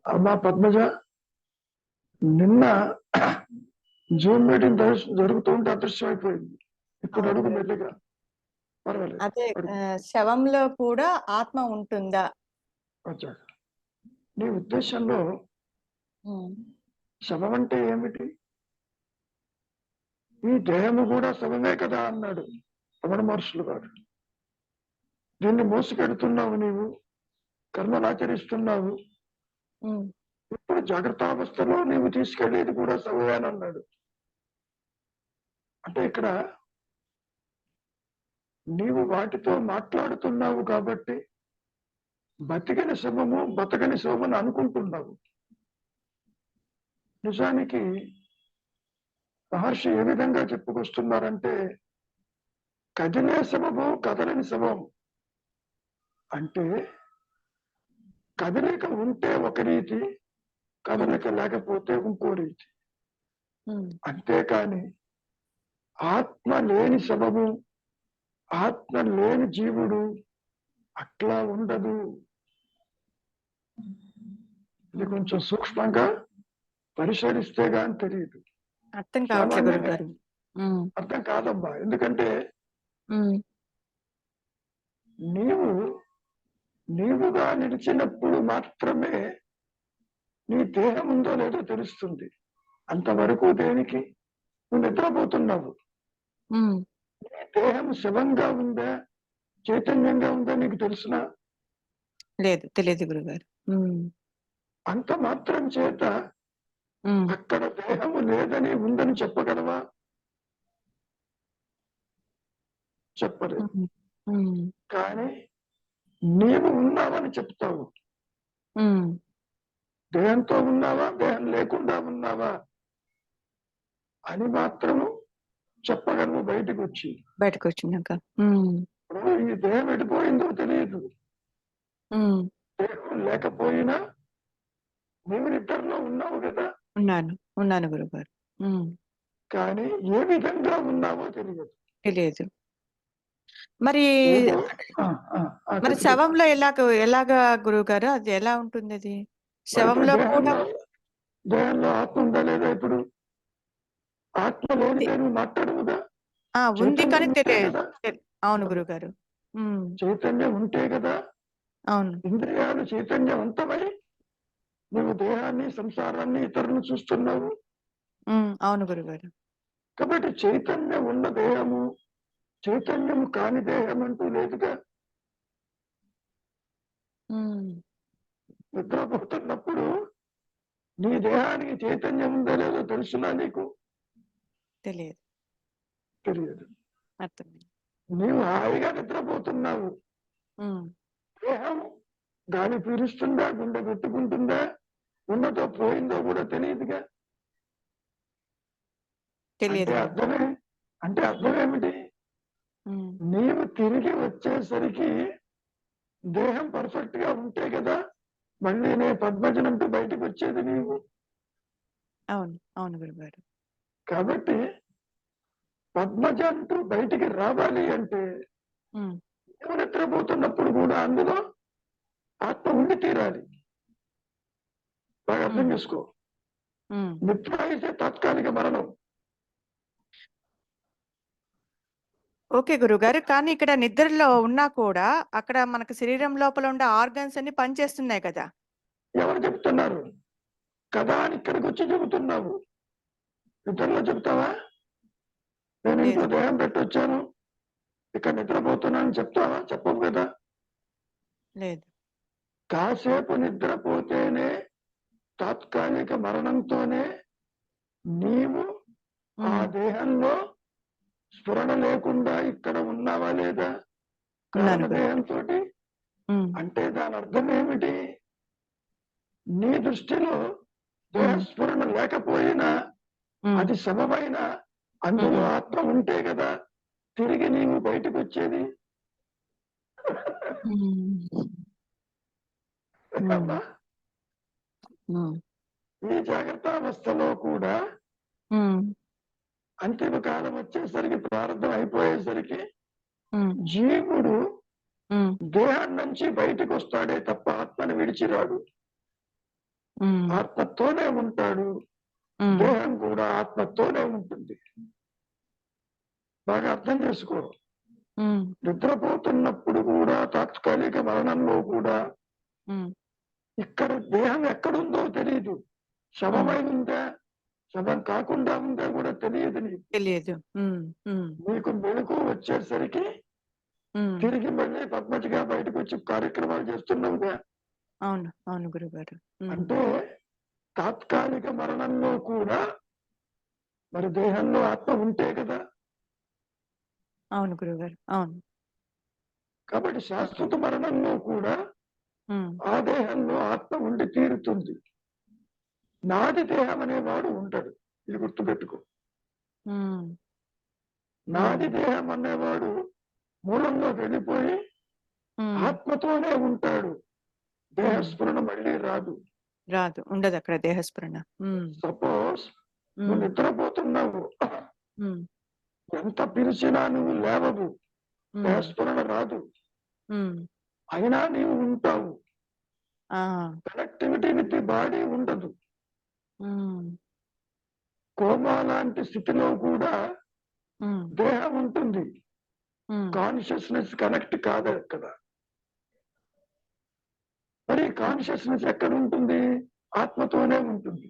అమ్మా పద్మజ, నిన్న Zoom meeting జరుగుతూ ఉంటే అదృశ్యం అయిపోయింది. ఇప్పుడు అడుగు మెల్లిగా, పర్వాలేదు. అదే శవంలో కూడా ఆత్మ ఉంటుందా? వచ్చాక నీ ఉద్దేశంలో శవం అంటే ఏమిటి? ఈ దేహము కూడా శవమే కదా అన్నాడు రమణ మహర్షులు గారు. దీన్ని మోసుకెడుతున్నావు, నీవు కర్మలు ఆచరిస్తున్నావు. ఇప్పుడు జాగ్రత్త అవస్థలో నీవు తీసుకెళ్లేది కూడా శవమే అని అన్నాడు. అంటే ఇక్కడ నీవు వాటితో మాట్లాడుతున్నావు కాబట్టి బతికిన శవము బతకని శవమని అనుకుంటున్నావు. నిజానికి మహర్షి ఏ విధంగా చెప్పుకొస్తున్నారంటే, కదిలే శవము కదలని శవం అంటే కదలిక ఉంటే ఒక రీతి, కదలిక లేకపోతే ఇంకో రీతి. అంతేకాని ఆత్మ లేని శవము, ఆత్మ లేని జీవుడు అట్లా ఉండదు. ఇది కొంచెం సూక్ష్మంగా పరిశీలిస్తే గాని తెలియదు. అర్థం కావట్లేదు. అర్థం కాదమ్మా. ఎందుకంటే నీవుగా నిలిచినప్పుడు మాత్రమే నీ దేహం ఉందో లేదో తెలుస్తుంది. అంతవరకు దేనికి నువ్వు నిద్రపోతున్నావు. నీ దేహం శవంగా ఉందా చైతన్యంగా ఉందా నీకు తెలుసునా? లేదు, తెలియదు గురుగారు. అంత మాత్రం చేత అక్కడ దేహము లేదని ఉందని చెప్పగలవా? చెప్పలేదు. కానీ నీవు ఉన్నావని చెప్తావు. దేహంతో ఉన్నావా, దేహం లేకుండా ఉన్నావా అని మాత్రము చెప్పగలవు బయటకు వచ్చినాక. ఈ దేహం ఎడిపోయిందో తెలియదు. దేహం లేకపోయినా నీవు నిద్రలో ఉన్నావు కదా. ఉన్నాను గురుగారు. కానీ ఏ విధంగా ఉన్నావో తెలియదు. మరి శవంలో ఎలాగా గురుగారు? అది ఎలా ఉంటుంది? అది శవంలో కూడా దేహంలో ఆత్మ ఉందా లేదా? ఇప్పుడు ఆత్మ లేని మాట్లాడముగా ఉంది కానీ తెలియదు. అవును గురుగారు. చైతన్యం ఉంటే కదా. అవును, ఇంద్రియాలు చైతన్యవంతమై నువ్వు దేహాన్ని, సంసారాన్ని, ఇతరులను చూస్తున్నావు. అవును గురుగారు. కాబట్టి చైతన్యం ఉన్న దేహము, చైతన్యము కాని దేహం అంటూ లేదుగా. నిద్రపోతున్నప్పుడు నీ దేహానికి చైతన్యం ఉందో లేదో తెలుసునా నీకు? తెలియదు. నీవు హాయిగా నిద్రపోతున్నావు. దేహం గాలి పీలుస్తుందా, గుండె పెట్టుకుంటుందా, ఉన్నతో పోయిందో కూడా తెలియదుగా. అంటే అర్థమేమిటి? నీవు తిరిగి వచ్చేసరికి దేహం పర్ఫెక్ట్ గా ఉంటే కదా మళ్ళీ నేను పద్మజనంటూ బయటకు వచ్చేది నీవు. అవును గురుగారు. కాబట్టి పద్మజ అంటూ బయటికి రావాలి అంటే నీవు నిద్రపోతున్నప్పుడు కూడా అందులో ఆత్మ ఉండి తీరాలి. బాగా అర్థం చేసుకో. నిద్ర అయితే తాత్కాలిక మరణం. ఓకే గురుగారు. కానీ ఇక్కడ నిద్రలో ఉన్నా కూడా అక్కడ మనకు శరీరం లోపల ఉండే ఆర్గన్స్ అన్ని పనిచేస్తున్నాయి కదా. ఎవరు చెప్తున్నారు కదా అని ఇక్కడికి వచ్చి చెబుతున్నావు? నిద్రలో చెప్తావా? నేను ఇంకో దేహం పెట్టొచ్చాను, ఇక్కడ నిద్రపోతున్నాను చెప్తావా? చెప్పవు కదా. లేదు. కాసేపు నిద్రపోతేనే తాత్కాలిక మరణంతోనే నీవు ఆ దేహంలో స్ఫురణ లేకుండా ఇక్కడ ఉన్నావా లేదా? కారణ దేహంతో. అంటే దాని అర్థం ఏమిటి? నీ దృష్టిలో దేహ స్ఫురణ లేకపోయినా, అది సమమైన అందులో ఆత్మ ఉంటే కదా తిరిగి నీవు బయటకు వచ్చేది. ఈ జాగ్రత్త అవస్థలో కూడా అంతిమ కాలం వచ్చేసరికి, ప్రారంభం అయిపోయేసరికి ఉమ్, జీవుడు ఉమ్, దేహం నుంచి బయటకు వస్తాడే తప్ప ఆత్మను విడిచిరాడు. ఉమ్, ఆత్మతోనే ఉంటాడు. ఉమ్, దేహం కూడా ఆత్మతోనే ఉంటుంది. బాగా అర్థం చేసుకో. ఉమ్, నిద్రపోతున్నప్పుడు కూడా, తాత్కాలిక మరణంలో కూడా ఉమ్, ఇక్కడ దేహం ఎక్కడుందో తెలియదు. శవమై ఉందా, శవం కాకుండా ఉందా కూడా తెలియదు నీకు. తెలియదు. ఉమ్, ఉమ్, నీకు మెలకు వచ్చేసరికి ఉమ్, తిరిగి మళ్ళీ పద్మజగా బయటకు వచ్చి కార్యక్రమాలు చేస్తున్నావుగా. అవును అవును గురుగారు. ఉమ్, అంటే తాత్కాలిక మరణంలో కూడా మరి దేహంలో ఆత్మ ఉంటే కదా. అవును గురుగారు. అవును. కాబట్టి శాశ్వత మరణంలో కూడా ఉమ్, ఆ దేహంలో ఆత్మ ఉండి తీరుతుంది. నాది దేహం అనేవాడు ఉంటాడు. ఇది గుర్తుపెట్టుకో. ఉమ్, నాది దేహం అనేవాడు మూలంలో వెళ్ళిపోయి ఉమ్, ఆత్మతోనే ఉంటాడు. దేహస్ఫురణ మళ్ళీ రాదు. రాదు, ఉండదు అక్కడ దేహస్ఫురణ. ఉమ్, సపోజ్ నువ్వు ఉమ్, నిద్రపోతున్నావు, ఉమ్, ఎంత పిలిచినా నువ్వు లేవవు, ఉమ్, దేహస్ఫురణ రాదు. ఉమ్, అయినా నీవు ఉంటావు. ఆ, కనెక్టివిటీ విత్ ది బాడీ ఉండదు. ఉమ్, కోమా లాంటి స్థితిలో కూడా ఉమ్, దేహం ఉంటుంది. ఉమ్, కాన్షియస్నెస్ కనెక్ట్ కాదు అక్కడ. మరి కాన్షియస్నెస్ ఎక్కడ ఉంటుంది? ఆత్మతోనే ఉంటుంది.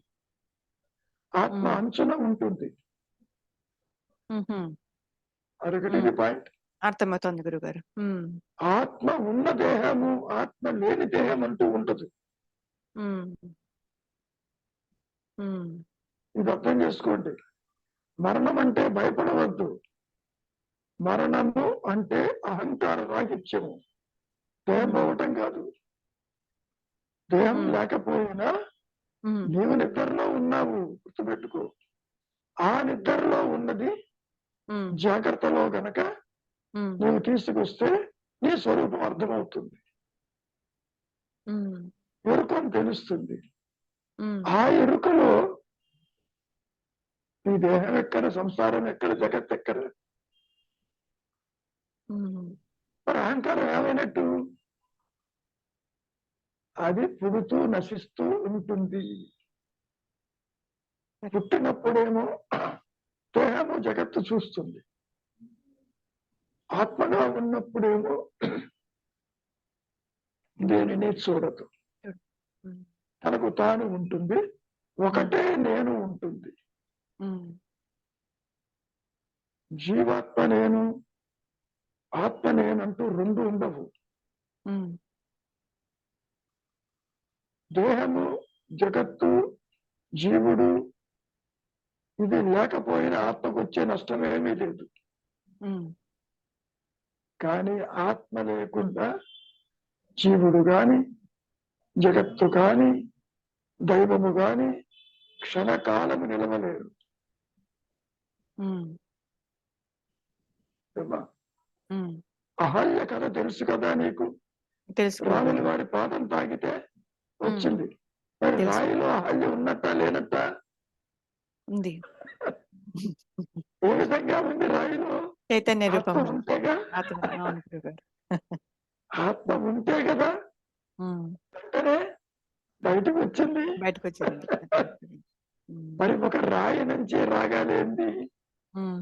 ఆత్మ ఉమ్, అంచున ఉంటుంది. ఉహుం, అదొకటి ఉమ్, పాయింట్. అర్థమవుతోంది గురుగారు. ఉమ్, ఆత్మ ఉన్న దేహము, ఆత్మ లేని దేహం అంటూ ఉండదు. ఉమ్, ఉమ్, ఇది అర్థం చేసుకోండి. మరణం అంటే భయపడవద్దు. మరణము అంటే అహంకార రాహిత్యము. దేహం పోవటం కాదు. దేహం ఉమ్, లేకపోయినా ఉమ్, నీవు నిద్రలో ఉన్నావు, గుర్తుపెట్టుకో. ఆ నిద్రలో ఉన్నది ఉమ్, జాగ్రత్తలో గనక ఉమ్, నీవు తీసుకొస్తే నీ స్వరూపం అర్థమవుతుంది. ఉమ్, ఎరుకని తెలుస్తుంది. ఉమ్, ఆ ఎరుకలో నీ దేహం ఎక్కడ, సంసారం ఎక్కడ, జగత్ ఎక్కడ. ఉమ్, మరి అహంకారం ఏమైనట్టు? అది పుడుతూ నశిస్తూ ఉంటుంది. పుట్టినప్పుడేమో దేహము జగత్తు చూస్తుంది. ఆత్మగా ఉన్నప్పుడేమో దేనిని చూడదు. ఉమ్, తనకు తాను ఉంటుంది. ఒకటే నేను ఉంటుంది. ఉమ్, జీవాత్మ నేను, ఆత్మ నేనంటూ రెండు ఉండవు. ఉమ్, దేహము, జగత్తు, జీవుడు ఇది లేకపోయినా ఆత్మకు వచ్చే నష్టం ఏమీ లేదు. ఉమ్, కానీ ఆత్మ లేకుండా జీవుడు గాని, జగత్తు కాని, దైవము గాని క్షణకాలము నిలవలేరు. ఉమ్, ఏమ్మా? ఉమ్, అహల్య కథ తెలుసు కదా నీకు. తెలుసు రాముని గురుగారు. వాడి పాదం తాగితే ఉమ్, వచ్చింది. మరి తెలుసు. రాయిలో అహల్య ఉన్నట్ట లేనట్ట? ఉంది. ఏ విధంగా ఉంది రాయిలో? చైతన్య ఆత్మ రూపంలో ఉంటేగా. ఆత్మ. అవును గురుగారు. ఆత్మ ఉంటే కదా ఉమ్, వెంటనే బయటకు వచ్చింది. బయటకు వచ్చింది. ఉమ్, మరి ఒక రాయి నుంచి రాగాలేంది? ఉమ్,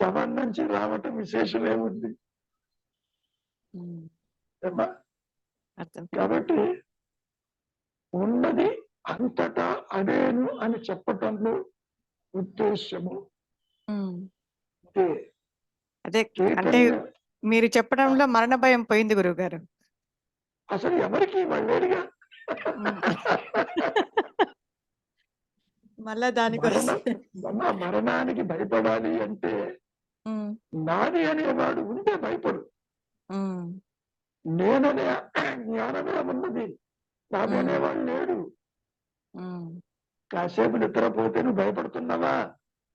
శవం నుంచి రావటం విశేషం ఏముంది? ఉమ్, ఏమ్మా? అర్థం. కాబట్టి ఉన్నది అంతటా అదేను అని చెప్పటంలో ఉద్దేశము ఉమ్, ఇదే. అదే అంటే చైతన్య మీరు చెప్పడంలో మరణ భయం పోయింది గురుగారు. అసలు ఎవరికి వాళ్ళేడిగా ఉమ్. మళ్ళా దానికోసం. మరణానికి భయపడాలి అంటే ఉమ్, నాది అనేవాడు ఉంటే భయపడు. ఉమ్, నేననే జ్ఞానమే ఉన్నది, నాది ఉమ్, అనేవాడు లేడు. ఉమ్. కాసేపు నిద్రపోతే నువ్వు భయపడుతున్నావా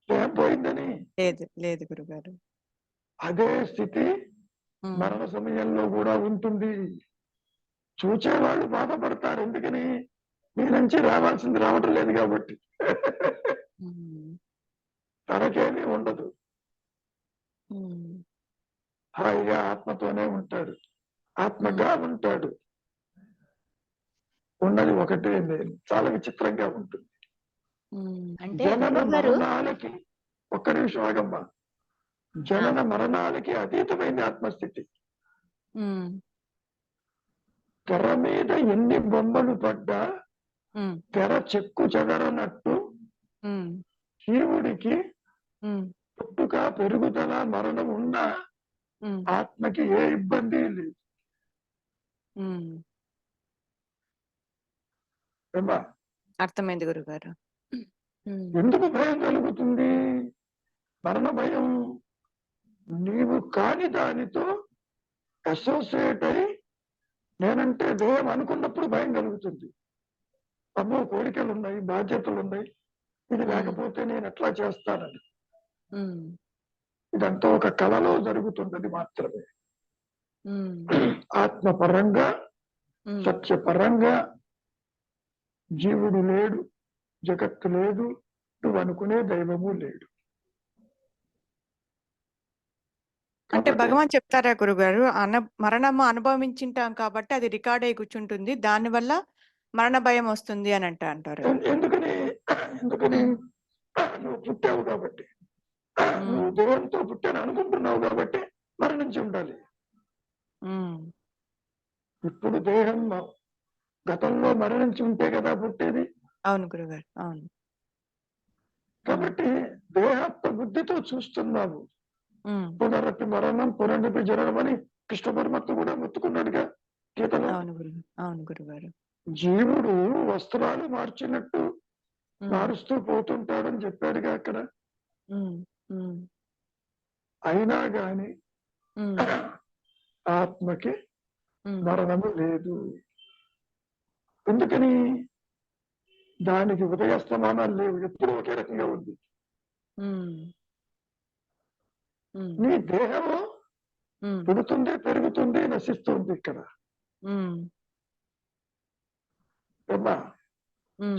ఏం పోయిందని? లేదు లేదు గురుగారు. అదే స్థితి ఉమ్, మరణ సమయంలో కూడా ఉంటుంది. చూచేవాళ్ళు బాధపడతారు. ఎందుకని? నీ నుంచి రావాల్సింది రావటం లేదు కాబట్టి. ఉమ్, తనకేమీ ఉండదు. ఉమ్. హాయిగా ఆత్మతోనే ఉంటాడు, ఆత్మగా ఉంటాడు. ఉన్నది ఒకటే నేను. చాలా విచిత్రంగా ఉంటుంది. అంటే జనన గురువుగారు మరణాలకి ఒక్క నిమిషం ఆగమ్మా. జనన మరణాలకి అతీతమైన ఆత్మస్థితి. తెర మీద ఎన్ని బొమ్మలు పడ్డా తెర చెక్కు చెదరనట్టు జీవుడికి పుట్టుక, పెరుగుదల, మరణం ఉన్నా ఆత్మకి ఏ ఇబ్బంది లేదు. ఏమ్మా? అర్థమైంది గురుగారు. ఎందుకు భయం కలుగుతుంది? మరణ భయం నీవు కాని దానితో అసోసియేట్ అయి నేనంటే దేహం అనుకున్నప్పుడు భయం కలుగుతుంది. అమ్మో, కోరికలు ఉన్నాయి, బాధ్యతలు ఉన్నాయి, ఇది లేకపోతే నేను ఎట్లా చేస్తానని. ఇదంతా ఒక కళలో జరుగుతున్నది మాత్రమే. ఆత్మపరంగా, సత్యపరంగా జీవుడు లేడు, జగత్తు లేదు, నువ్వు అనుకునే దైవము లేడు. అంటే భగవాన్ చెప్తారా గురుగారు, మరణము అనుభవించింటాం కాబట్టి అది రికార్డ్ అయి కూర్చుంటుంది, దానివల్ల మరణ భయం వస్తుంది అని అంటారు. ఎందుకని నువ్వు పుట్టావు కాబట్టి, నువ్వు దేవునితో పుట్టాను అనుకుంటున్నావు కాబట్టి మరణించి ఉండాలి. ఇప్పుడు దేహం గతంలో మరణించి ఉంటే కదా పుట్టేది. అవును గురుగారు, అవును. కాబట్టి దేహాత్మ బుద్ధితో చూస్తున్నావు. పునరపి మరణం, పునరపి జననం అని కృష్ణ పరమాత్మ కూడా మొత్తుకున్నాడుగా గీతలో. అవును గురుగారు. జీవుడు వస్త్రాలు మార్చినట్టు మారుస్తూ పోతుంటాడని చెప్పాడుగా అక్కడ. అయినా గాని ఆత్మకి మరణము లేదు. ఎందుకని? దానికి ఉదయస్తమానాలు లేవు, ఎప్పుడు ఒకే రకంగా ఉంది. నీ దేహము పుడుతుంది, పెరుగుతుంది, నశిస్తుంది ఇక్కడ.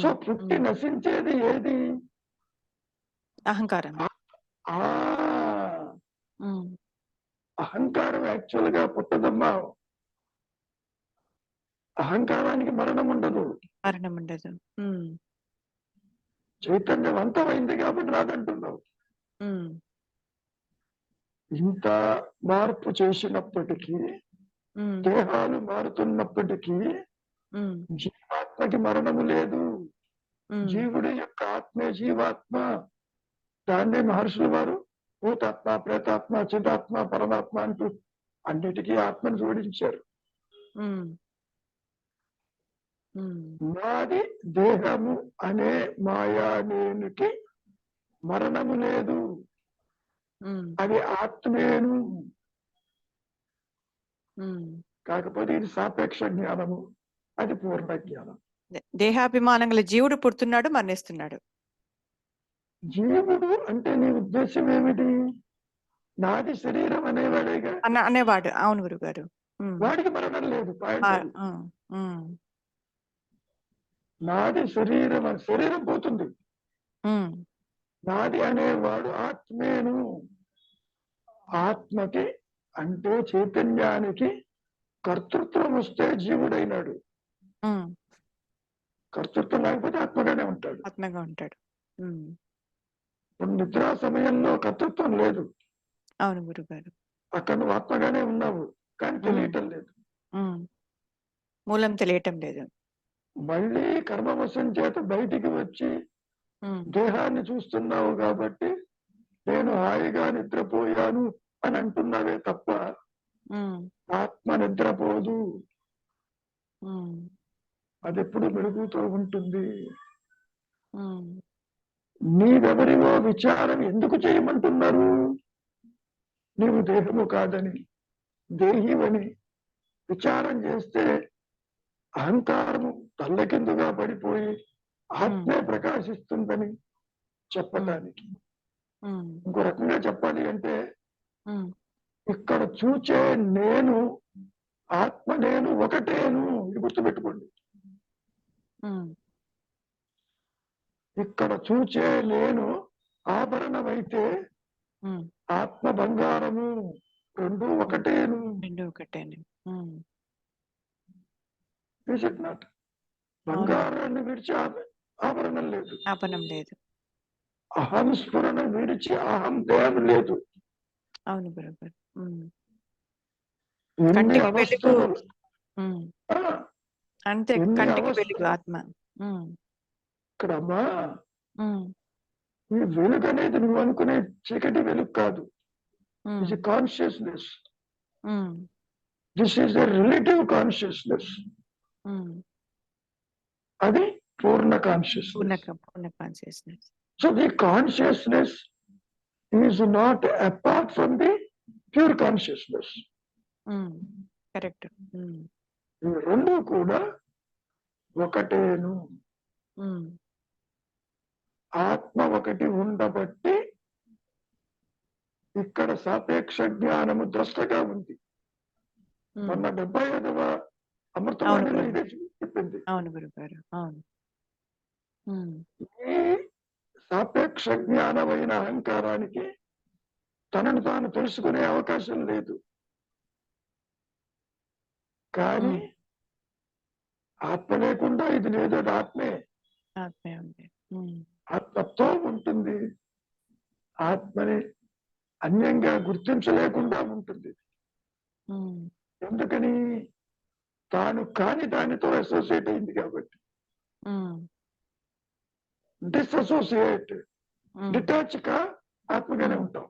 సో పుట్టి నశించేది ఏది? అహంకారం. అహంకారం యాక్చువల్ గా పుట్టదమ్మా. అహంకారానికి మరణం ఉండదు. చైతన్యవంతమైంది కాబట్టి రాదంటున్నావు. ఇంత మార్పు చేసినప్పటికీ, దేహాలు మారుతున్నప్పటికీ జీవాత్మకి మరణము లేదు. జీవుడి యొక్క ఆత్మే జీవాత్మ. దాన్నే మహర్షుల వారు భూతాత్మ, ప్రేతాత్మ, చిదాత్మ, పరమాత్మ అంటూ అన్నిటికీ ఆత్మను జోడించారు. నాది దేహము అనే మాయా నేనుకి మరణము లేదు, అది ఆత్మేను. కాకపోతే ఇది సాపేక్ష జ్ఞానము, అది పూర్ణ జ్ఞానం. దేహాభిమానంగా జీవుడు పుడుతున్నాడు, మరణిస్తున్నాడు. జీవుడు అంటే నీ ఉద్దేశం ఏమిటి? నాది శరీరం అనేవాడేగా అనేవాడు. అవును గురుగారు. వాడికి మరణం లేదు. నాది శరీరం, శరీరం పోతుంది. నాది అనేవాడు ఆత్మేను. ఆత్మకి అంటే చైతన్యానికి కర్తృత్వం వస్తే జీవుడైనాడు. కర్తృత్వం లేకపోతే ఆత్మగానే ఉంటాడు. ఇప్పుడు నిద్రా సమయంలో కర్తృత్వం లేదు. అవును గురుగారు. అక్కడ నువ్వు ఆత్మగానే ఉన్నావు, కానీ తెలియటం లేదు. మూలం తెలియటం లేదు. మళ్ళీ కర్మవశం చేత బయటికి వచ్చి దేహాన్ని చూస్తున్నావు కాబట్టి నేను హాయిగా నిద్రపోయాను అని అంటున్నావే తప్ప ఆత్మ నిద్రపోదు. అది ఎప్పుడు మెరుగుతూ ఉంటుంది. నీవెవరివో విచారం ఎందుకు చేయమంటున్నారు? నీవు దేహము కాదని, దేహివని విచారం చేస్తే అహంకారము తల్లకిందుగా పడిపోయి ఆత్మే ప్రకాశిస్తుందని చెప్పటానికి. ఇంకో రకంగా చెప్పాలి అంటే, ఇక్కడ చూచే నేను ఆత్మ, నేను ఒకటేను. ఇది గుర్తుపెట్టుకోండి. ఇక్కడ చూచే నేను ఆభరణమైతే ఆత్మ బంగారము. రెండు ఒకటేను. రెండు ఒకటేనే. ఉమ్. Is it not? అవును. బంగారాన్ని విడిచి ఆభరణం లేదు. ఆపనం లేదు. అహం స్ఫురణ విడిచి అహం దేహం లేదు. అవును గురుగారు. ఎన్ని కంటికి వెలుగు. అవస్థలు ఉమ్. ఆ, అంతే, ఎన్ని కంటికి అవస్థ వెలుగు ఆత్మ. ఉమ్. ఇక్కడ అమ్మా ఉమ్. ఈ వెలుగు అనేది నువ్వు అనుకునే చీకటి వెలుగు కాదు. ఉమ్. ఇది consciousness. Um. This is a relative consciousness. Um. అది పూర్ణ పూర్ణ కాన్షియస్నెస్. పూర్ణ consciousness. So the consciousness is not apart from the pure consciousness. Correct. ఈ రెండు కూడా ఒకటేను. ఆత్మ ఒకటి ఉండబట్టి ఇక్కడ సాపేక్ష జ్ఞానము ద్రష్టగా ఉంది. మొన్న 75వ అమృతవాణిలో ఇదే చెప్పింది. అవును గురుగారు. అవును. ఈ సాపేక్ష జ్ఞానమైన అహంకారానికి తనను తాను తెలుసుకునే అవకాశం లేదు. కానీ ఆత్మ లేకుండా ఇది లేదు. అది ఆత్మే. ఆత్మే ఉంది. ఆత్మతో ఉంటుంది. ఆత్మని అన్యంగా గుర్తించలేకుండా ఉంటుంది. ఎందుకని? తాను కాని దానితో అసోసియేట్ అయింది కాబట్టి. డిస్అసోసియేట్, డిటాచ్ గా ఆత్మగానే ఉంటాం.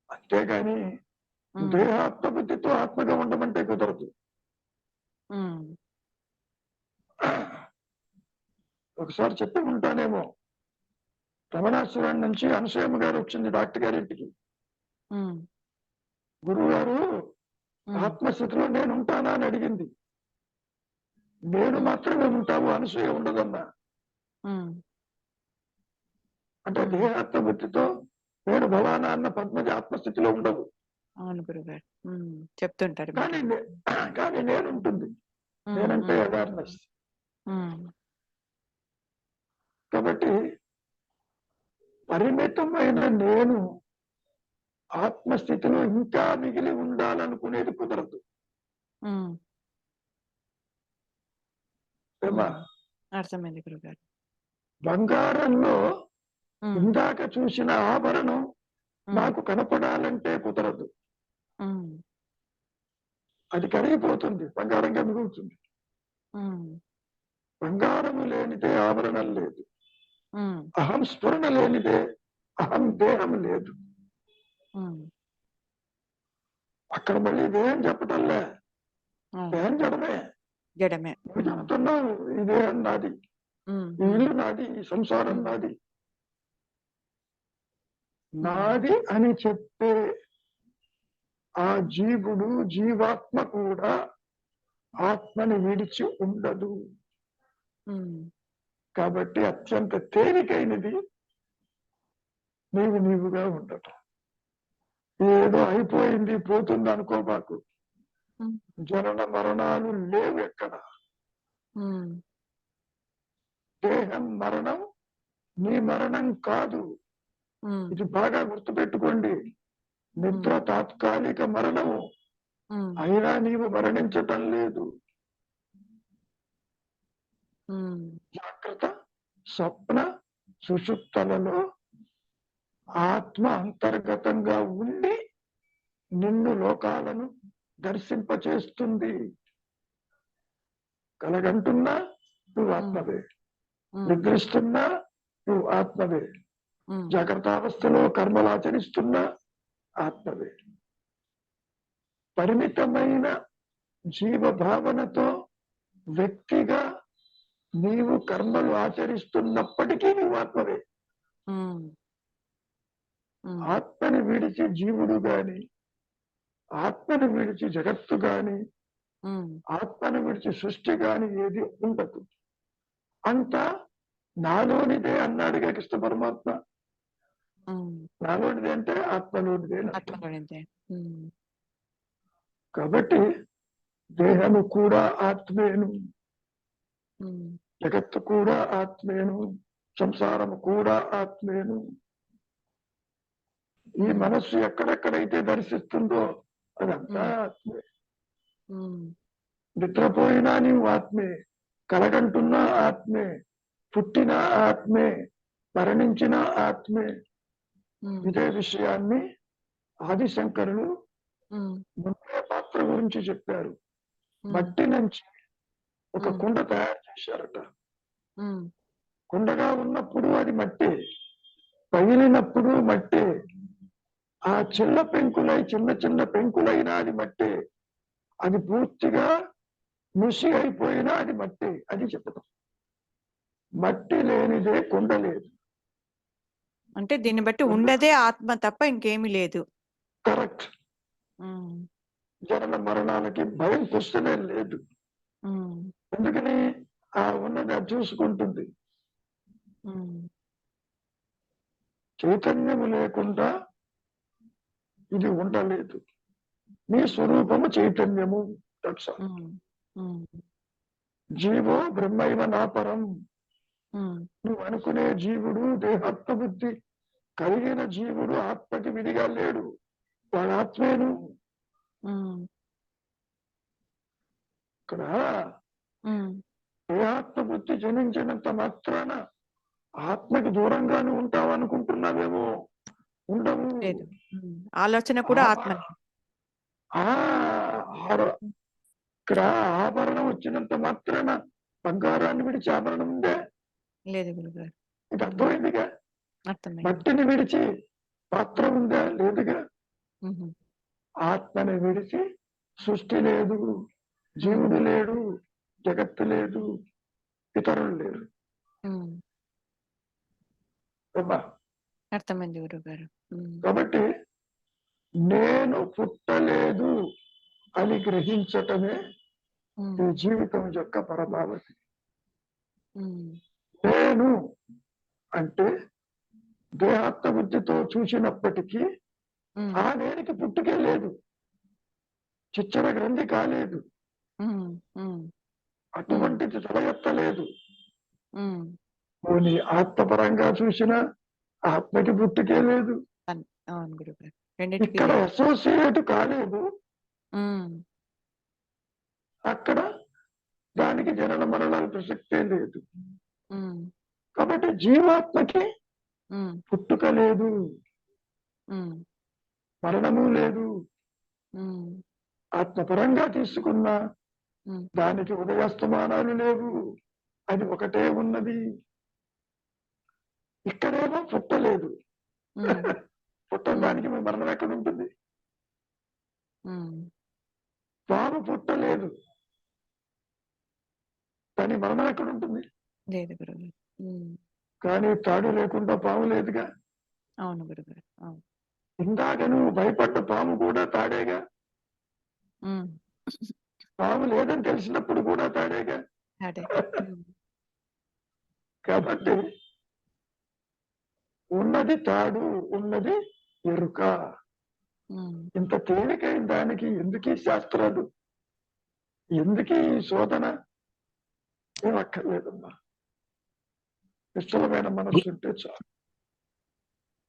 అంతేగాని దేహాత్మ బుద్ధితో ఆత్మగా ఉండమంటే కుదరదు. ఒకసారి చెప్పి ఉంటానేమో, రమణాశ్వరం నుంచి అనసూయమ్మ గారు వచ్చింది డాక్టర్ గారింటికి. గురువు గారు ఆత్మస్థితిలో నేను ఉంటానా అని అడిగింది. నేను మాత్రమే ఉంటావు, అనసూయ ఉండదన్నా. అంటే దేహాత్మ బుద్ధితో నేను భవానా అన్న పద్మజ ఆత్మస్థితిలో ఉండదు. అవును గురుగారు. చెప్తుంటారు. కానీ నేనుంటుంది. నేనంటే అవేర్నెస్. కాబట్టి పరిమితమైన నేను ఆత్మస్థితిలో ఇంకా మిగిలి ఉండాలనుకునేది కుదరదు. అర్థమైంది గురుగారు. బంగారంలో ఇందాక చూసిన ఆభరణం నాకు కనపడాలంటే కుదరదు. అది కరిగిపోతుంది, బంగారంగా మిగులుతుంది. బంగారము లేనిదే ఆభరణం లేదు. అహం స్ఫురణ లేనిదే అహం దేహం లేదు. అక్కడ మళ్ళీ దేహం చెప్పటంలే, దేహం జడమే. జడమే. నువ్వు చెబుతున్నావు ఈ దేహం నాది, ఈ ఇల్లు నాది, ఈ సంసారం నాది. నాది అని చెప్పే ఆ జీవుడు, జీవాత్మ కూడా ఆత్మని విడిచి ఉండదు. కాబట్టి అత్యంత తేలికైనది నీవుగా ఉండటం. ఏదో అయిపోయింది పోతుంది అనుకోబాకు. జనన మరణాలు లేవు ఎక్కడ. దేహం మరణం నీ మరణం కాదు. ఇది బాగా గుర్తుపెట్టుకోండి. నిద్ర తాత్కాలిక మరణము, అయినా నీవు మరణించటం లేదు. జాగ్రత్త, స్వప్న, సుషుప్తలలో ఆత్మ అంతర్గతంగా ఉండి నిన్ను లోకాలను దర్శింపచేస్తుంది. కలగంటున్నా నువ్వు ఆత్మవే, నిద్రిస్తున్నా నువ్వు ఆత్మవే, జాగ్రత్త అవస్థలో కర్మలు ఆచరిస్తున్నా ఆత్మవే. పరిమితమైన జీవ భావనతో వ్యక్తిగా నీవు కర్మలు ఆచరిస్తున్నప్పటికీ నువ్వు ఆత్మవే. ఆత్మని విడిచి జీవుడు గాని, ఆత్మని విడిచి జగత్తు గాని, ఆత్మని విడిచి సృష్టి గాని ఏది ఉండదు. అంతా నాలోనిదే అన్నాడుగా కృష్ణ పరమాత్మ. నాలోనిదే అంటే ఆత్మలోనిదే. కాబట్టి దేహము కూడా ఆత్మేను, జగత్తు కూడా ఆత్మేను, సంసారము కూడా ఆత్మేను. ఈ మనస్సు ఎక్కడెక్కడైతే దర్శిస్తుందో అదంతా ఆత్మే. నిద్రపోయినా నీవు ఆత్మే, కలగంటున్నా ఆత్మే, పుట్టిన ఆత్మే, మరణించిన ఆత్మే. ఇదే విషయాన్ని ఆదిశంకరులు ముందే పాత్ర గురించి చెప్పారు. మట్టి నుంచి ఒక కుండ తయారు చేశారట. కుండగా ఉన్నప్పుడు అది మట్టి, పగిలినప్పుడు మట్టి, ఆ చిన్న పెంకులై చిన్న చిన్న పెంకులైనా అది మట్టి, అది పూర్తిగా ముసి అయిపోయినా అది మట్టి. అది చెప్పడం మట్టి లేనిదే కుండ లేదు. అంటే దీన్ని బట్టి ఉండదే ఆత్మ తప్ప ఇంకేమీ లేదు. కరెక్ట్. జనన మరణాలకి భయం పుస్తనే లేదు. ఎందుకని ఆ ఉన్నది అది చూసుకుంటుంది. చైతన్యము లేకుండా ఇది ఉండలేదు. నీ స్వరూపము చైతన్యము. జీవో బ్రహ్మైవ నాపరం. నువ్వు అనుకునే జీవుడు దేహాత్మ బుద్ధి కలిగిన జీవుడు ఆత్మకి విడిగా లేడు. వాడు ఆత్మేను. ఇక్కడ దేహాత్మ బుద్ధి జనించినంత మాత్రాన ఆత్మకి దూరంగానే ఉంటావు అనుకుంటున్నావేమో. ఉండవు. ఆలోచన కూడా ఆత్మ. ఇక్కడ ఆభరణం వచ్చినంత మాత్రాన బంగారాన్ని విడిచి ఆభరణం ఉందే లేదు గురుగారు. ఇది అర్థమైందిగా. అర్థమైంది. మట్టిని విడిచి పాత్ర ఉందా లేదుగా. ఆత్మని విడిచి సృష్టి లేదు, జీవుడు లేడు, జగత్తు లేదు, ఇతరులు లేరు. అర్థమైంది గురుగారు. కాబట్టి నేను పుట్టలేదు అని గ్రహించటమే ఈ జీవితం యొక్క పరమావధి. నేను అంటే దేహాత్మ బుద్ధితో చూసినప్పటికీ ఆ నేనికి పుట్టుకే లేదు, చిచ్చర గ్రంథి కాలేదు, అటువంటిది తలెత్తలేదు. పోనీ ఆత్మపరంగా చూసిన ఆత్మకి పుట్టుకే లేదు. అవును గురుగారు. ఇక్కడ అసోసియేట్ కాలేదు, అక్కడ దానికి జనన మరణాల ప్రసక్తే లేదు. కాబట్టి జీవాత్మకి పుట్టుక లేదు, మరణము లేదు. ఆత్మపరంగా తీసుకున్న దానికి ఉదయాస్తమానాలు లేవు, అది ఒకటే ఉన్నది. ఇక్కడేమో పుట్టలేదు. పుట్టడానికి మరణం ఎక్కడ ఉంటుంది? పాము పుట్టలేదు, దాని మరణం ఎక్కడ ఉంటుంది? లేదు గురుగారు. కానీ తాడు లేకుండా పాము లేదుగా. అవును గురుగారు. ఇందాక నువ్వు భయపడ్డ పాము కూడా తాడేగా. పాము లేదని తెలిసినప్పుడు కూడా తాడేగా. కాబట్టి ఉన్నది తాడు, ఉన్నది ఎరుక. ఇంత తేలికైన దానికి ఎందుకీ శాస్త్రాలు, ఎందుకీ శోధన? ఏమక్కర్లేదమ్మా. నిశ్చలమైన మనస్సు ఉంటే చాలు.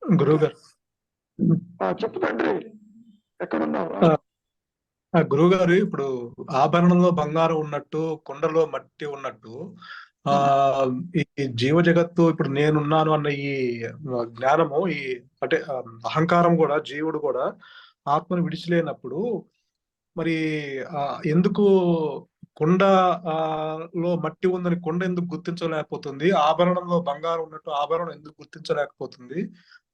గురువుగారు, చెప్పు తండ్రి, ఎక్కడున్నావు? గురువుగారు, ఇప్పుడు ఆభరణంలో బంగారం ఉన్నట్టు, కుండలో మట్టి ఉన్నట్టు, ఈ జీవ జగత్తు ఇప్పుడు నేనున్నాను అన్న ఈ జ్ఞానము, ఈ అంటే అహంకారం కూడా, జీవుడు కూడా ఆత్మను విడిచిలేనప్పుడు మరి ఎందుకు కుండ లో మట్టి ఉందని కుండ ఎందుకు గుర్తించలేకపోతుంది? ఆభరణంలో బంగారం ఉన్నట్టు ఆభరణం ఎందుకు గుర్తించలేకపోతుంది?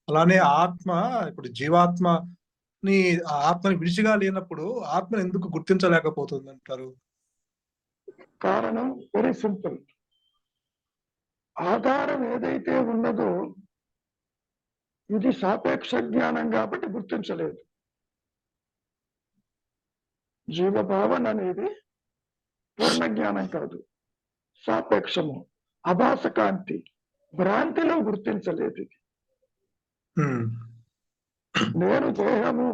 అలానే ఆత్మ, ఇప్పుడు జీవాత్మ ఆత్మని విడిచిగా లేనప్పుడు ఆత్మను ఎందుకు గుర్తించలేకపోతుంది అంటారు? కారణం వెరీ సింపుల్. ఆధారం ఏదైతే ఉన్నదో ఇది సాపేక్ష జ్ఞానం కాబట్టి గుర్తించలేదు. జీవభావన అనేది పూర్ణ జ్ఞానం కాదు, సాపేక్షము, అభాసకాంతి, భ్రాంతిలో గుర్తించలేదు. ఇది నేను దేహము,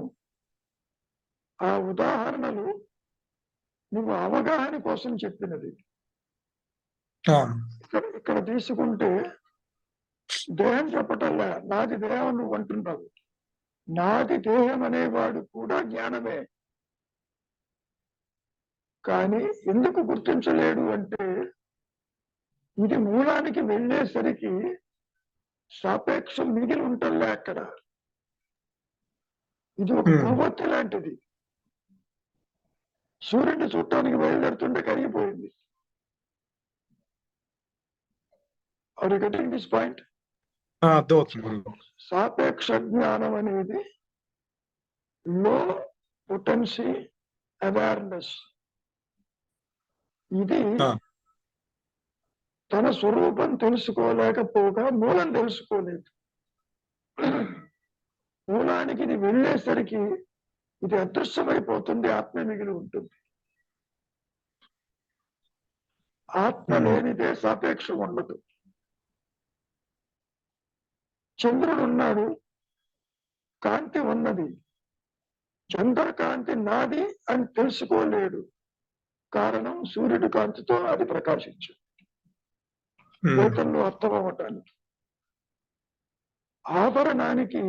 ఆ ఉదాహరణలు నువ్వు అవగాహన కోసం చెప్పినది. ఇక్కడ తీసుకుంటే దేహం చెప్పటల్లా, నాది దేహం నువ్వు అంటున్నావు. నాది దేహం అనేవాడు కూడా జ్ఞానమే. కానీ ఎందుకు గుర్తించలేడు అంటే ఇది మూలానికి వెళ్ళేసరికి సాపేక్షం మిగిలి ఉంటలే అక్కడ. ఇది ఒక కొవ్వొత్తి లాంటిది. సూర్యుడిని చూడటానికి బయలుదేరుతుంటే కరిగిపోయింది. Are you getting this point? అర్థమవుతుంది గురువు. సాపేక్ష జ్ఞానం అనేది లో పొటెన్సీ అవేర్నెస్. ఇది తన స్వరూపం తెలుసుకోలేకపోగా మూలం తెలుసుకోలేదు. మూలానికి ఇది వెళ్ళేసరికి ఇది అదృశ్యమైపోతుంది, ఆత్మ మిగిలి ఉంటుంది. ఆత్మ లేనిదే సాపేక్షం ఉండదు. చంద్రుడు ఉన్నాడు, కాంతి ఉన్నది. చంద్రకాంతి నాది అని తెలుసుకోలేడు. కారణం సూర్యుడి కాంతితో అది ప్రకాశించు లోకంలో అర్థం అవ్వటానికి. ఆభరణానికి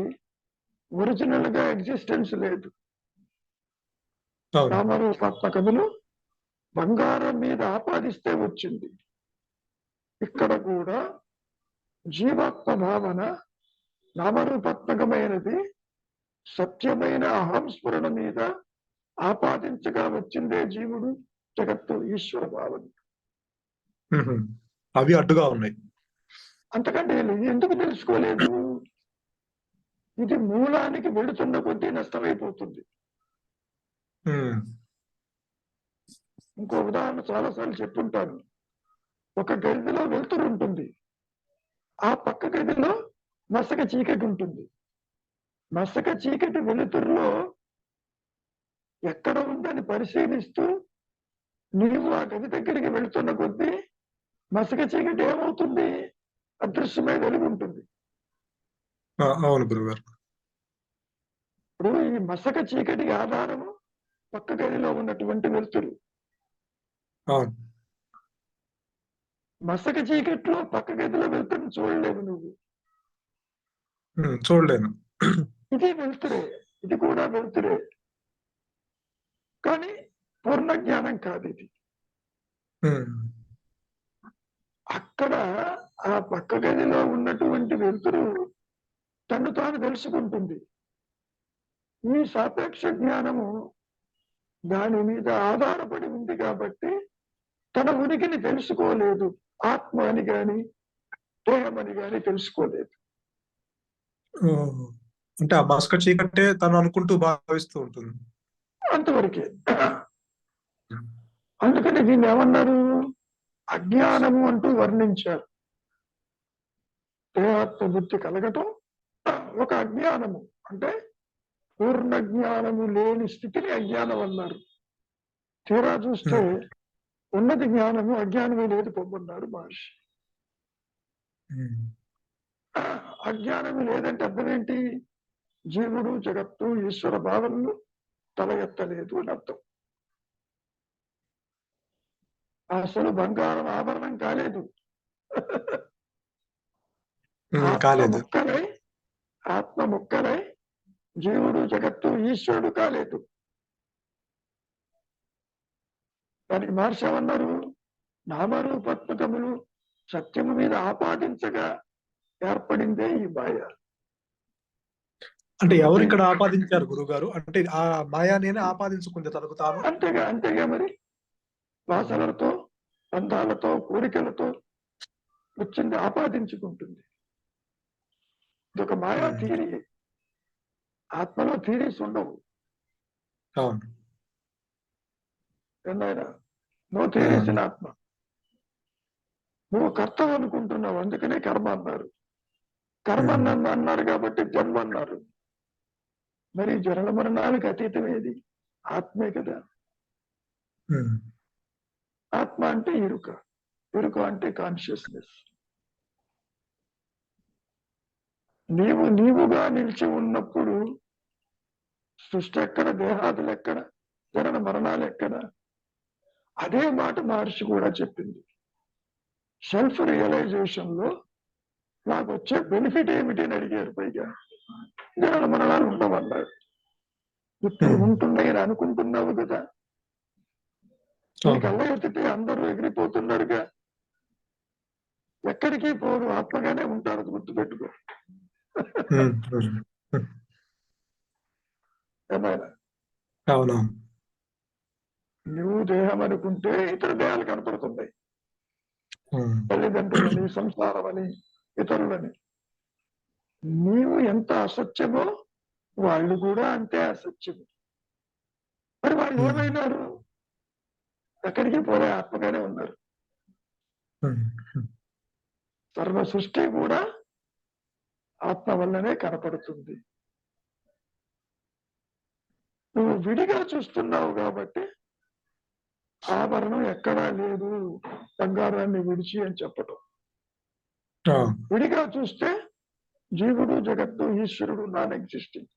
ఒరిజినల్ గా ఎగ్జిస్టెన్స్ లేదు. నామరూపాత్మకములు బంగారం మీద ఆపాదిస్తే వచ్చింది. ఇక్కడ కూడా జీవాత్మ భావన నామరూపాత్మకమైనది సత్యమైన అహం స్మరణ మీద ఆపాదించగా వచ్చిందే జీవుడు, జగత్తు, ఈశ్వర భావన. అవి అడ్డుగా ఉన్నాయి. అంతకంటే ఎందుకు తెలుసుకోలేదు? ఇది మూలానికి వెళుతున్న కొద్దీ నష్టమైపోతుంది. ఇంకో ఉదాహరణ చాలాసార్లు చెప్పుంటాను. ఒక గదిలో వెలుతురు ఉంటుంది, ఆ పక్క గదిలో మసక చీకటి ఉంటుంది. మసక చీకటి వెలుతురులో ఎక్కడ ఉందని పరిశీలిస్తూ నీవు ఆ గది దగ్గరికి వెళుతున్న కొద్దీ మసక చీకటి ఏమవుతుంది? అదృశ్యమై వెలుగు ఉంటుంది. అవును గురుగారు. ఇప్పుడు ఈ మసక చీకటికి ఆధారము పక్క గదిలో ఉన్నటువంటి వెలుతురు. మసక చీకట్లో పక్క గదిలో వెలుతురుని చూడలేవు నువ్వు. చూడలేను. ఇది వెలుతురే, ఇది కూడా వెలుతురే, కానీ పూర్ణ జ్ఞానం కాదు ఇది. అక్కడ ఆ పక్క గదిలో ఉన్నటువంటి వెలుతురు తను తాను తెలుసుకుంటుంది. ఈ సాపేక్ష జ్ఞానము దాని మీద ఆధారపడి ఉంది కాబట్టి తన ఉనికిని తెలుసుకోలేదు. ఆత్మ అని గాని దేహం అని గాని తెలుసుకోలేదు. అంటే ఆ మస్క చీకటే తను అనుకుంటూ భావిస్తూ ఉంటుంది అంతవరకే. అందుకని దీన్ని ఏమన్నారు? అజ్ఞానము అంటూ వర్ణించారు. దేహాత్మ బుద్ధి కలగటం ఒక అజ్ఞానము, అంటే పూర్ణ జ్ఞానము లేని స్థితిని అజ్ఞానం అన్నారు. తీరా చూస్తే ఉన్నది జ్ఞానము, అజ్ఞానమే లేదు పొమ్మన్నారు మహర్షి. అజ్ఞానము లేదంటే అర్థం ఏంటి? జీవుడు, జగత్తు, ఈశ్వర భావనలు తల ఎత్తలేదు అని అర్థం. అసలు బంగారం ఆభరణం కాలేదు. ఆత్మ ముక్కలై జీవుడు, జగత్తు, ఈశ్వరుడు కాలేదు. దానికి మహర్షి ఏమన్నారు? నామరూపాత్మకములు సత్యము మీద ఆపాదించగా ఏర్పడిందే ఈ మాయ. అంటే ఎవరు ఇక్కడ ఆపాదించారు గురుగారు? అంటే ఆ మాయానే ఆపాదించుకుంది తనకు తాను. అంతేగా మరి వాసనలతో, బంధాలతో, కోరికలతో వచ్చింది ఆపాదించుకుంటుంది. ఇదొక మాయా థియరీ. ఆత్మలో థియరీస్ ఉండవు. ఎన్నైనా నో థియరీస్ ఇన్ ఆత్మ. నువ్వు కర్త అనుకుంటున్నావు, అందుకనే కర్మ అన్నారు. కర్మ అన్నారు కాబట్టి జన్మ అన్నారు. మరి జనన మరణాలకు అతీతం ఏది? ఆత్మే కదా. ఆత్మ అంటే ఎరుక, ఎరుక అంటే కాన్షియస్నెస్. నీవుగా నిలిచి ఉన్నప్పుడు సృష్టి ఎక్కడ, దేహాదులు ఎక్కడ, జనన మరణాలు ఎక్కడ? అదే మాట మహర్షి కూడా చెప్పింది. సెల్ఫ్ రియలైజేషన్ లో నాకు వచ్చే బెనిఫిట్ ఏమిటి అని అడిగారు. పైగా జనన మరణాలు ఉండవన్నాడు. ఇప్పుడు ఉమ్. ఉంటున్నాయని అనుకుంటున్నావు కదా, నీ అవును. కళ్ళ ఎత్తితే అందరూ ఎగిరిపోతున్నారుగా. ఎక్కడికి పోరు, ఆత్మగానే ఉంటారు, గుర్తుపెట్టుకో. ఉమ్, ఉమ్, ఉమ్. ఏమైనా అవునవును. నువ్వు దేహం అనుకుంటే ఇతర దేహాలు కనపడుతున్నాయి, ఉమ్, తల్లిదండ్రులని, సంసారం అని, ఇతరులని. నీవు ఎంత అసత్యమో వాళ్ళు కూడా అంతే అసత్యము. మరి వాళ్ళు ఉమ్, ఏమైనారు? ఎక్కడికి పోలే, ఆత్మగానే ఉన్నారు. ఉమ్, ఉమ్. సర్వ సృష్టి కూడా ఆత్మ వల్లనే కనపడుతుంది. నువ్వు విడిగా చూస్తున్నావు కాబట్టి ఆభరణం ఎక్కడా లేదు, బంగారాన్ని విడిచి అని చెప్పటం. ఆ, విడిగా చూస్తే జీవుడు, జగత్తు, ఈశ్వరుడు నాన్ ఎగ్జిస్టింగ్.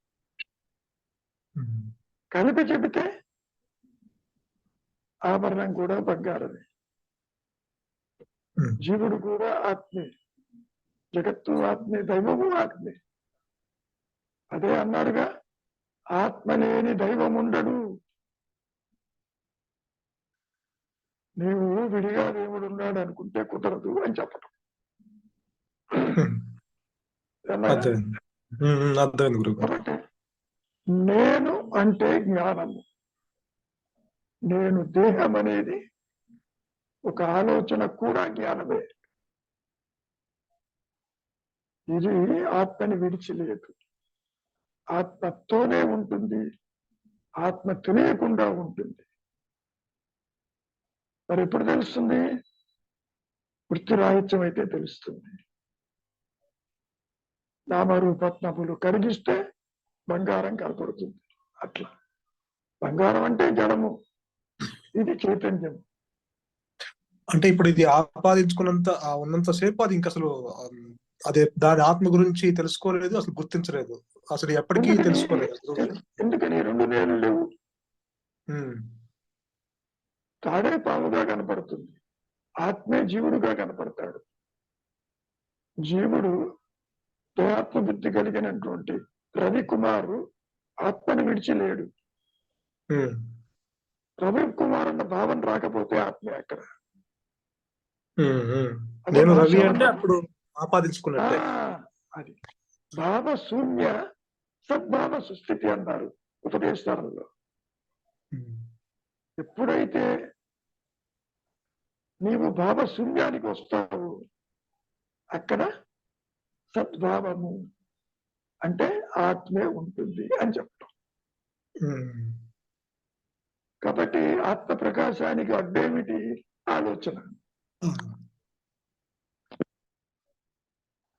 ఉమ్, కలిపి చెబితే ఆభరణం కూడా బంగారమే, ఉమ్. జీవుడు కూడా ఆత్మే, జగత్తు ఆత్మే, దైవము ఆత్మే. అదే అన్నాడుగా, ఆత్మ లేని దైవం ఉండడు. నీవు విడిగా దేవుడు ఉన్నాడు అనుకుంటే కుదరదు అని చెప్పటం. ఉమ్. ఏమైనా? అర్థమైంది. ఉమ్, ఉమ్, అర్థమైంది గురుగారు. కాబట్టి నేను అంటే జ్ఞానము, నేను దేహం అనేది ఒక ఆలోచన కూడా జ్ఞానమే. ఇది ఆత్మని విడిచి లేదు, ఆత్మతోనే ఉంటుంది, ఆత్మ తెలియకుండా ఉంటుంది. మరి ఎప్పుడు తెలుస్తుంది? వృత్తిరాహిత్యం అయితే తెలుస్తుంది. నామరూపత్నములు కరిగిస్తే బంగారం కనపడుతుంది. అట్లా బంగారం అంటే జడము, ఇది చైతన్యం. అంటే ఇప్పుడు ఇది ఆపాదించుకున్నంత ఉన్నంతసేపు అది ఇంకా అసలు అదే దాని ఆత్మ గురించి తెలుసుకోలేదు, అసలు గుర్తించలేదు, అసలు ఎప్పటికీ ఎందుకని తెలుసుకోలేదు అసలు. ఎందుకని రెండు నేలు లేవు? ఉమ్, తాడే పాముగా కనపడుతుంది, ఆత్మే జీవుడుగా కనపడతాడు. జీవుడు దేహాత్మ బుద్ధి కలిగినటువంటి రవికుమారు ఆత్మను విడిచిలేడు. ఉమ్, రవికుమార్ అన్న భావన రాకపోతే ఆత్మ ఎక్కడ? ఉమ్, ఉమ్. అదే నేను రవి భాషలో అంటే అప్పుడు ఆపాదించుకున్నట్టే. అది భావ శూన్య సద్భావ సుస్థితి అన్నారు ఉపదేశాలలో. ఉమ్, ఎప్పుడైతే నీవు భావ శూన్యానికి వస్తావు, అక్కడ సద్భావము అంటే ఆత్మే ఉంటుంది అని చెప్పడం. ఉమ్. కాబట్టి ఆత్మ ప్రకాశానికి అడ్డేమిటి? ఆలోచన.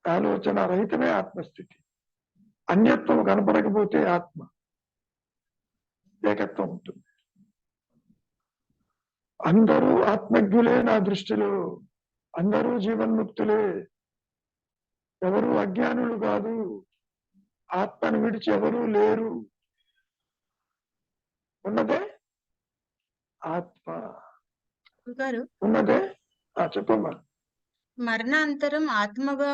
ఆలోచన రహితమే ఆత్మస్థితి. అన్యత్వం కనపడకపోతే ఆత్మ ఏకత్వం ఉంటుంది. అందరూ ఆత్మజ్ఞులే నా దృష్టిలో, అందరూ జీవన్ముక్తులే, ఎవరు అజ్ఞానులు కాదు, ఆత్మను విడిచి ఎవరూ లేరు. ఉన్నదే ఆత్మ, గారు ఉన్నదే. చెప్పమ్మా. మరణాంతరం ఆత్మగా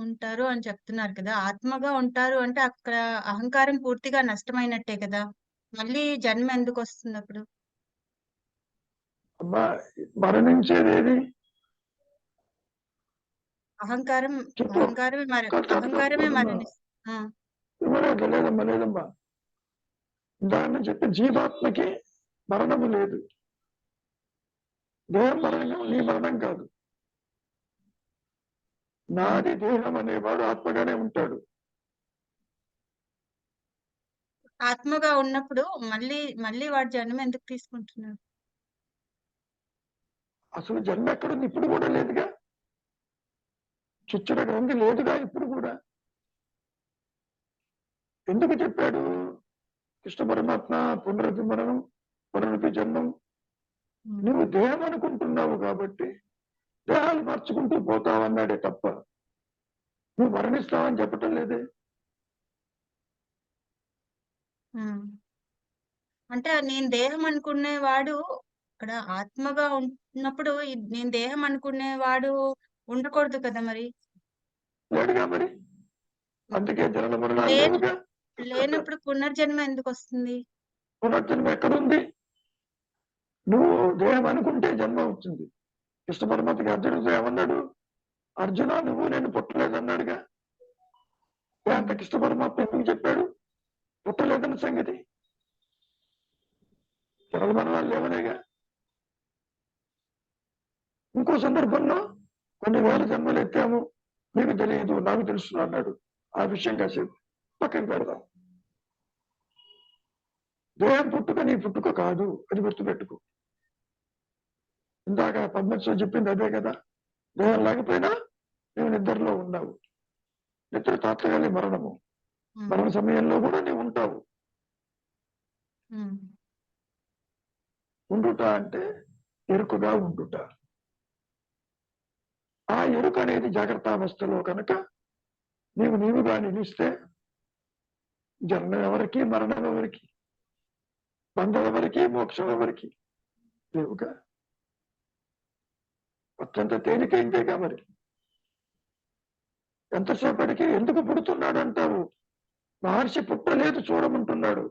ఉంటారు అని చెప్తున్నారు కదా. ఆత్మగా ఉంటారు అంటే అక్కడ అహంకారం పూర్తిగా నష్టమైనట్టే కదా. మళ్ళీ జన్మ ఎందుకు వస్తుంది అప్పుడు? అమ్మా, మరణించేది ఏది? అహంకారం. చెప్పు. అహంకారమే అహంకారమే మరణిస్తుంది. లేదమ్మా, లేదమ్మా. దాన్ని చెప్పి జీవాత్మకి మరణము లేదు. దేహం మరణం, నీ మరణం కాదు. నాది దేహం అనేవాడు ఆత్మగానే ఉంటాడు. ఆత్మగా ఉన్నప్పుడు మళ్ళీ మళ్ళీ వాడు జన్మ ఎందుకు తీసుకుంటున్నాడు? అసలు జన్మ ఎక్కడుంది? ఇప్పుడు కూడా లేదుగా. చుచ్చుడ గ్రంథి లేదుగా ఇప్పుడు కూడా. ఎందుకు చెప్పాడు కృష్ణ పరమాత్మ పునరపి మరణం, పునరపి జన్మం? నువ్వు దేహం అనుకుంటున్నావు కాబట్టి దేహాలు మార్చుకుంటూ పోతావన్నాడే తప్ప నువ్వు మరణిస్తావని చెప్పటం లేదే. అంటే నేను దేహం అనుకునేవాడు అక్కడ ఆత్మగా ఉన్నప్పుడు నేను దేహం అనుకునేవాడు ఉండకూడదు కదా మరి. లేడుగా మరి. అందుకే జనన మరణాలు లేని లేవుగా. లేనప్పుడు పునర్జన్మ ఎందుకు వస్తుంది? పునర్జన్మ ఎక్కడుంది? నువ్వు దేహం అనుకుంటే జన్మ వచ్చింది. కృష్ణ పరమాత్మకి అర్జునుడితో ఏమన్నాడు? అర్జున నువ్వు నేను పుట్టలేదన్నాడుగా. అంత కృష్ణ పరమాత్మ ఎందుకు చెప్పాడు పుట్టలేదన్న సంగతి? జనన మరణాలు లేవనేగా. ఇంకో సందర్భంలో కొన్ని వేల జన్మలు ఎత్తాము, నీకు తెలియదు నాకు తెలుసు అన్నాడు. ఆ విషయం కాసేపు పక్కన పెడదాం. దేహం పుట్టుక నీ పుట్టుక కాదు, అది గుర్తుపెట్టుకో. ఇందాక పద్మశ్వ చెప్పింది అదే కదా. దేహం లేకపోయినా నీవు నిద్రలో ఉన్నావు. నిద్ర తాత్కాలిక మరణము. మరణ సమయంలో కూడా నీవు ఉంటావు. ఉండుట అంటే ఎరుకుగా ఉండుట. ఆ ఎరుక అనేది జాగ్రత్త అవస్థలో కనుక నీవుగా నిలిస్తే జన్మ ఎవరికి, మరణం ఎవరికి, బంధం ఎవరికి, మోక్షం ఎవరికి లేవుగా. అత్యంత తేలికైందేగా. మరి ఎంతసేపటికి ఎందుకు పుడుతున్నాడు అంటావు? మహర్షి పుట్టలేదు చూడమంటున్నాడు.